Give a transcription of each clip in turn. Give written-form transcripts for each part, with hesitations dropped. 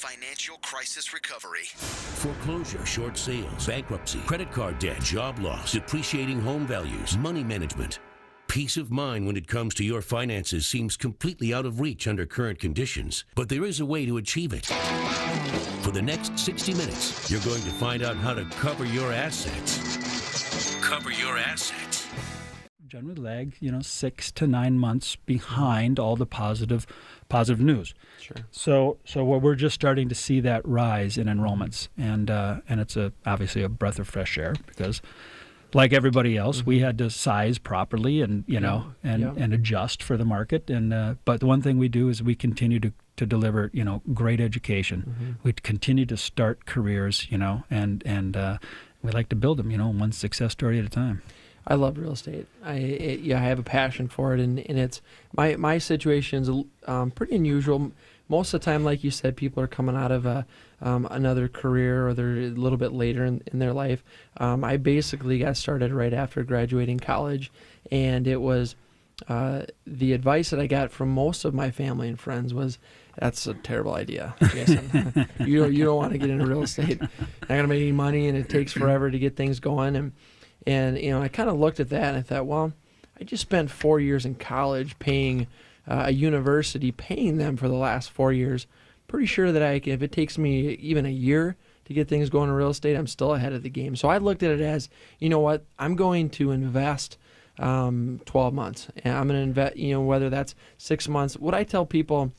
financial crisis recovery. Foreclosure, short sales, bankruptcy, credit card debt, job loss, depreciating home values, money management. Peace of mind when it comes to your finances seems completely out of reach under current conditions, but there is a way to achieve it. For the next 60 minutes, you're going to find out how to cover your assets. Cover your assets. Generally lag, 6 to 9 months behind all the positive news. Sure. So we're just starting to see that rise in enrollments, and it's obviously a breath of fresh air because, like everybody else, we had to size properly and and adjust for the market. And but the one thing we do is we continue to deliver great education. We continue to start careers, and we like to build them, one success story at a time. I love real estate. I have a passion for it, and it's my situation is pretty unusual. Most of the time, like you said, people are coming out of another career, or they're a little bit later in their life. I basically got started right after graduating college, and it was the advice that I got from most of my family and friends was, "That's a terrible idea. You don't want to get into real estate. Not gonna make any money, and it takes forever to get things going." And I kind of looked at that and I thought, well, I just spent 4 years in college paying a university, paying them for the last 4 years. Pretty sure that if it takes me even a year to get things going in real estate, I'm still ahead of the game. So I looked at it as, you know what, I'm going to invest 12 months. And I'm going to invest, whether that's 6 months. What I tell people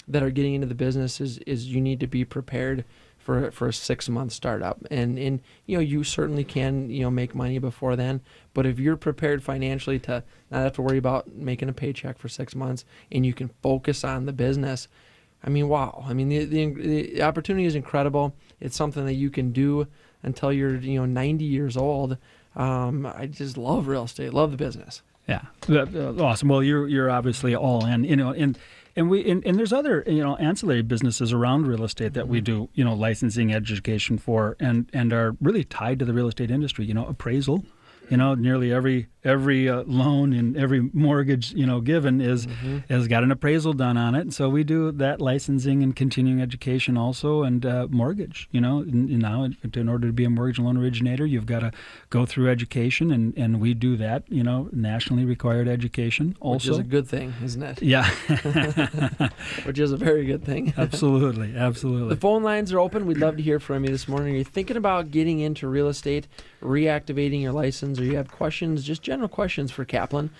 that are getting into the business is you need to be prepared for a 6-month startup, and you certainly can make money before then. But if you're prepared financially to not have to worry about making a paycheck for 6 months, and you can focus on the business, wow! The opportunity is incredible. It's something that you can do until you're 90 years old. I just love real estate, love the business. Yeah, awesome. Well, you're obviously all in, and there's other ancillary businesses around real estate that we do licensing, education for, and are really tied to the real estate industry. Appraisal. Nearly every loan and every mortgage given has got an appraisal done on it. And so we do that licensing and continuing education also, and mortgage. Now in order to be a mortgage loan originator, you've got to go through education, and we do that. Nationally required education also, which is a good thing, isn't it? Yeah, which is a very good thing. Absolutely. The phone lines are open. We'd love to hear from you this morning. Are you thinking about getting into real estate, reactivating your license, or you have questions, just general questions for Kaplan?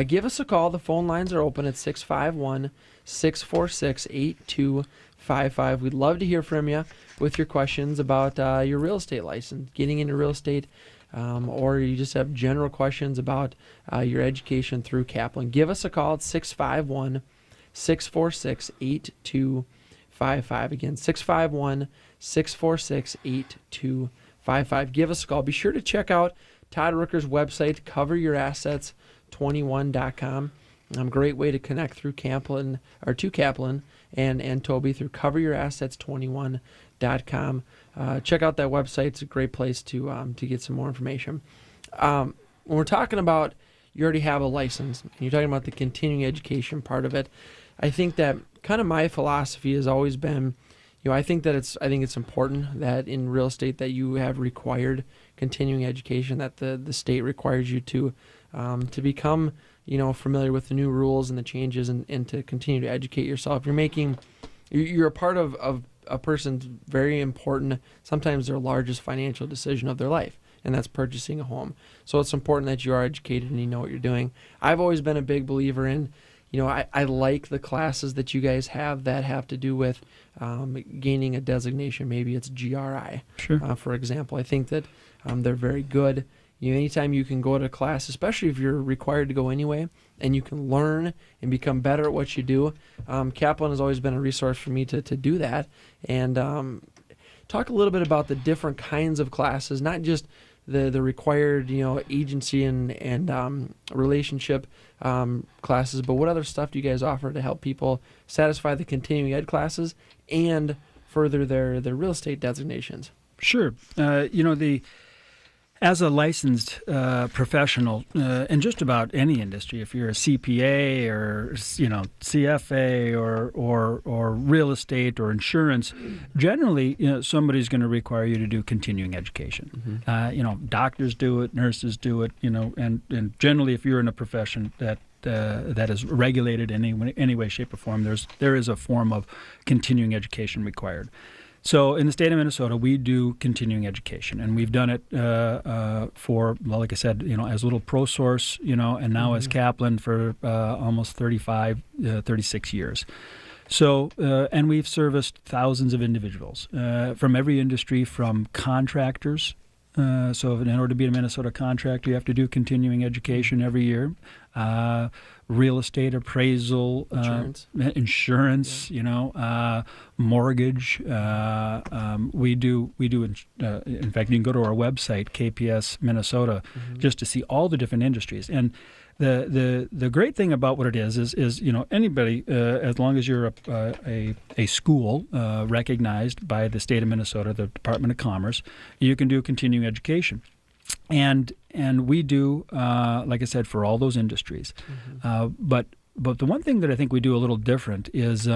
Give us a call. The phone lines are open at 651-646-8255. We'd love to hear from you with your questions about your real estate license, getting into real estate, or you just have general questions about your education through Kaplan. Give us a call at 651-646-8255. Again, 651-646-8255. Give us a call. Be sure to check out Todd Rooker's website, coveryourassets21.com. Great way to connect through Kaplan, or to Kaplan and Toby through coveryourassets21.com. Check out that website. It's a great place to get some more information. When we're talking about you already have a license, and you're talking about the continuing education part of it, I think that kind of my philosophy has always been, I think it's important that in real estate that you have required continuing education, that the state requires you to become familiar with the new rules and the changes, and to continue to educate yourself. You're a part of a person's very important, sometimes their largest financial decision of their life, and that's purchasing a home. So it's important that you are educated and you know what you're doing. I've always been a big believer in, I like the classes that you guys have that have to do with gaining a designation. Maybe it's GRI, sure. For example. I think that they're very good. Anytime you can go to a class, especially if you're required to go anyway, and you can learn and become better at what you do, Kaplan has always been a resource for me to do that. And talk a little bit about the different kinds of classes, not just the required agency and relationship classes, but what other stuff do you guys offer to help people satisfy the continuing ed classes and further their real estate designations? Sure. As a licensed professional in just about any industry, if you're a CPA or CFA or real estate or insurance, generally somebody's going to require you to do continuing education. Doctors do it, nurses do it, and generally if you're in a profession that is regulated in any way, shape, or form, there is a form of continuing education required. So in the state of Minnesota, we do continuing education, and we've done it for, well, like I said, as Little ProSource, and now as Kaplan for almost 36 years. So, and we've serviced thousands of individuals from every industry, from contractors. So in order to be a Minnesota contractor, you have to do continuing education every year. Real estate appraisal, insurance, mortgage. We do. In fact, you can go to our website, KPS Minnesota, just to see all the different industries. And the great thing about what it is anybody, as long as you're a school recognized by the state of Minnesota, the Department of Commerce, you can do continuing education. And we do, like I said, for all those industries. But the one thing that I think we do a little different is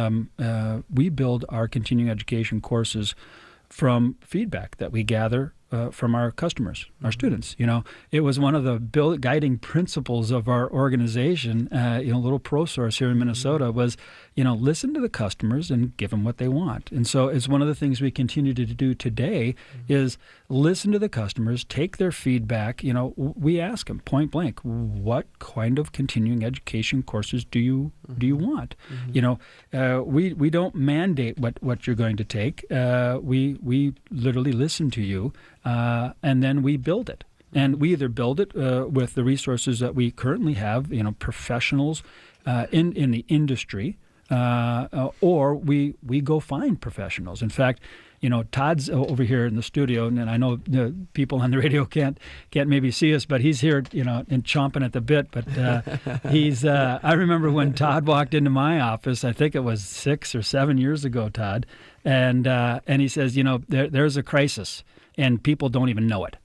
we build our continuing education courses from feedback that we gather from our customers, our students. It was one of the guiding principles of our organization, Little ProSource here in Minnesota, was, listen to the customers and give them what they want. And so it's one of the things we continue to do today is listen to the customers, take their feedback. We ask them point blank, what kind of continuing education courses do you want? We don't mandate what you're going to take. We literally listen to you. And then we build it. And we either build it with the resources that we currently have, professionals in the industry, or we go find professionals. In fact, Todd's over here in the studio, and I know the people on the radio can't maybe see us, but he's here, and chomping at the bit. But he's. I remember when Todd walked into my office. I think it was 6 or 7 years ago, Todd, and he says, there's a crisis, and people don't even know it.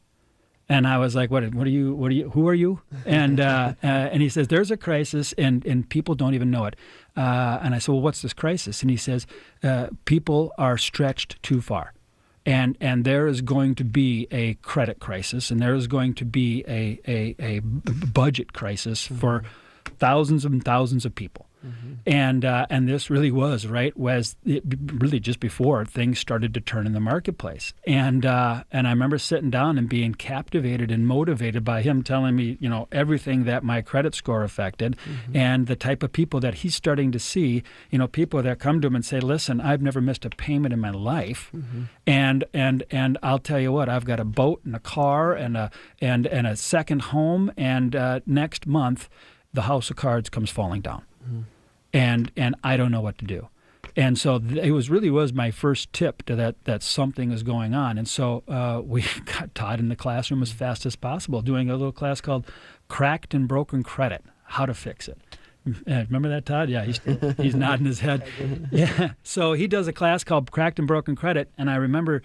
And I was like, who are you? And he says, there's a crisis and people don't even know it. And I said, well, what's this crisis? And he says, people are stretched too far. And there is going to be a credit crisis, and there is going to be a budget crisis for thousands and thousands of people. And this really was really just before things started to turn in the marketplace. And I remember sitting down and being captivated and motivated by him telling me, everything that my credit score affected, and the type of people that he's starting to see, people that come to him and say, listen, I've never missed a payment in my life. And I'll tell you what, I've got a boat and a car and a second home, and next month the house of cards comes falling down. And I don't know what to do. And so it was my first tip to that something is going on. And so we got Todd in the classroom as fast as possible, doing a little class called Cracked and Broken Credit, How to Fix It. Remember that, Todd? Yeah, he's nodding his head. Yeah. So he does a class called Cracked and Broken Credit, and I remember,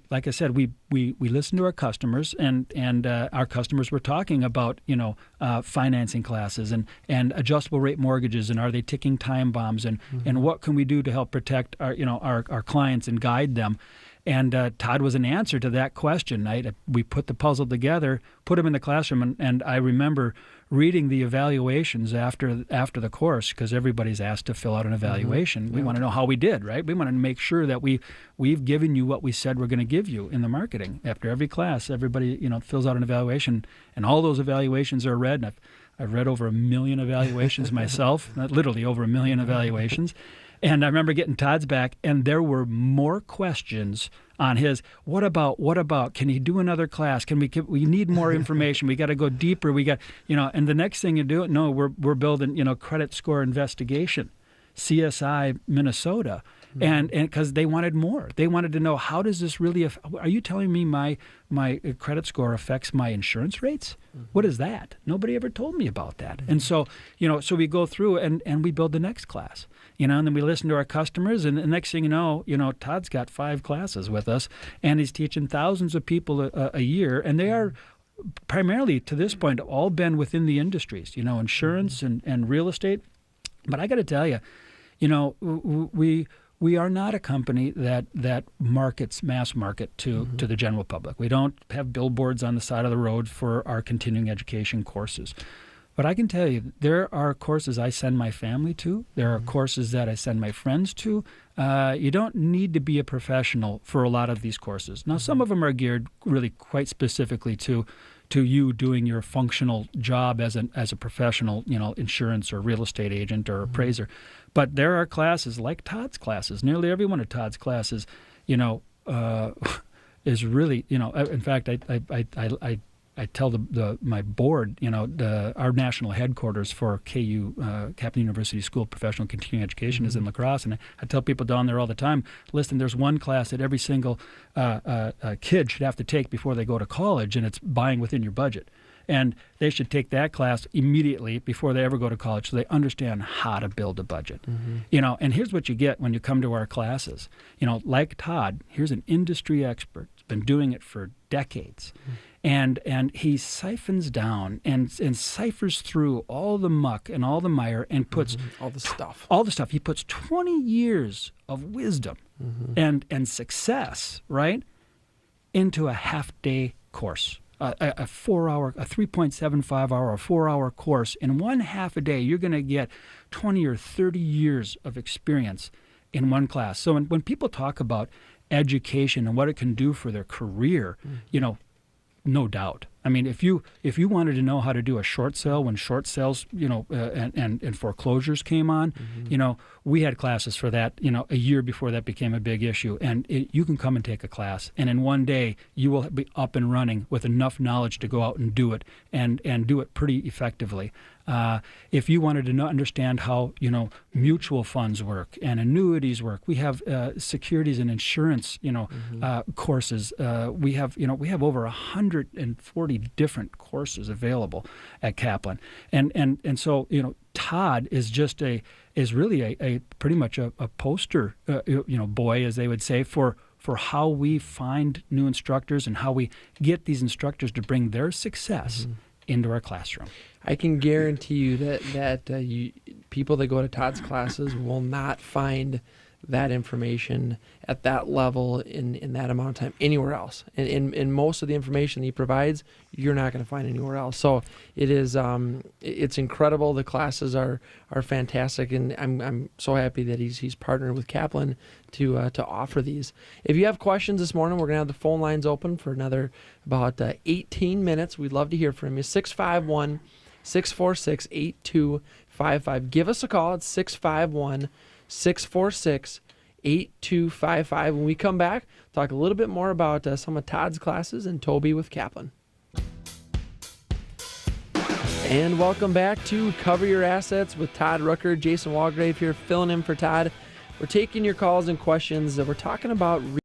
like I said, we listened to our customers, and our customers were talking about, financing classes and adjustable rate mortgages, and are they ticking time bombs, and what can we do to help protect our clients and guide them. And Todd was an answer to that question. We put the puzzle together, put him in the classroom, and I remember reading the evaluations after the course, because everybody's asked to fill out an evaluation. We want to know how we did, right? We want to make sure that we've given you what we said we're going to give you in the marketing. After every class, everybody fills out an evaluation, and all those evaluations are read. And I've read over 1 million evaluations myself, literally over 1 million evaluations. And I remember getting Todd's back, and there were more questions on his. What about? Can he do another class? We need more information. We got to go deeper. We got, And the next thing you do, we're building, credit score investigation, CSI Minnesota, and because they wanted more. They wanted to know, how does this really are you telling me my credit score affects my insurance rates? What is that? Nobody ever told me about that. And so, so we go through and we build the next class, and then we listen to our customers, and the next thing you know, Todd's got 5 classes with us, and he's teaching thousands of people a year, and they are primarily, to this point, all been within the industries, insurance and real estate. But I got to tell you, we are not a company that markets mass market to the general public. We don't have billboards on the side of the road for our continuing education courses. But I can tell you, there are courses I send my family to. There are courses that I send my friends to. You don't need to be a professional for a lot of these courses. Now, some of them are geared really quite specifically to you doing your functional job as a professional, insurance or real estate agent or appraiser. But there are classes like Todd's classes. Nearly every one of Todd's classes, is really, in fact, I tell my board, our national headquarters for KU, Kaplan University School of Professional Continuing Education, is in La Crosse, and I tell people down there all the time, listen, there's one class that every single kid should have to take before they go to college, and it's buying within your budget. And they should take that class immediately before they ever go to college, so they understand how to build a budget. And here's what you get when you come to our classes. Like Todd, here's an industry expert. He's been doing it for decades. And he siphons down and ciphers through all the muck and all the mire and puts all the stuff. All the stuff. He puts 20 years of wisdom and success, right, into a half-day course. A 4-hour, a 3.75 hour, a 4-hour course. In one half a day, you're going to get 20 or 30 years of experience in one class. So when people talk about education and what it can do for their career, no doubt. I mean, if you wanted to know how to do a short sale when short sales, and foreclosures came on, we had classes for that, a year before that became a big issue. And you can come and take a class, and in one day you will be up and running with enough knowledge to go out and do it, and do it pretty effectively. If you wanted to understand how mutual funds work and annuities work, we have securities and insurance courses. We have over 140 different courses available at Kaplan, and so Todd is really a pretty much a poster boy, as they would say, for how we find new instructors and how we get these instructors to bring their success into our classroom. I can guarantee you that people that go to Todd's classes will not find that information at that level in that amount of time anywhere else. And most of the information that he provides, you're not going to find anywhere else. So it is it's incredible. The classes are fantastic, and I'm so happy that he's partnered with Kaplan to offer these. If you have questions this morning, we're going to have the phone lines open for another about 18 minutes. We'd love to hear from you. 651-646-8255. Give us a call at 651-646-8255. When we come back, talk a little bit more about some of Todd's classes and Toby with Kaplan. And welcome back to Cover Your Assets with Todd Rucker. Jason Walgrave here filling in for Todd. We're taking your calls and questions. We're talking about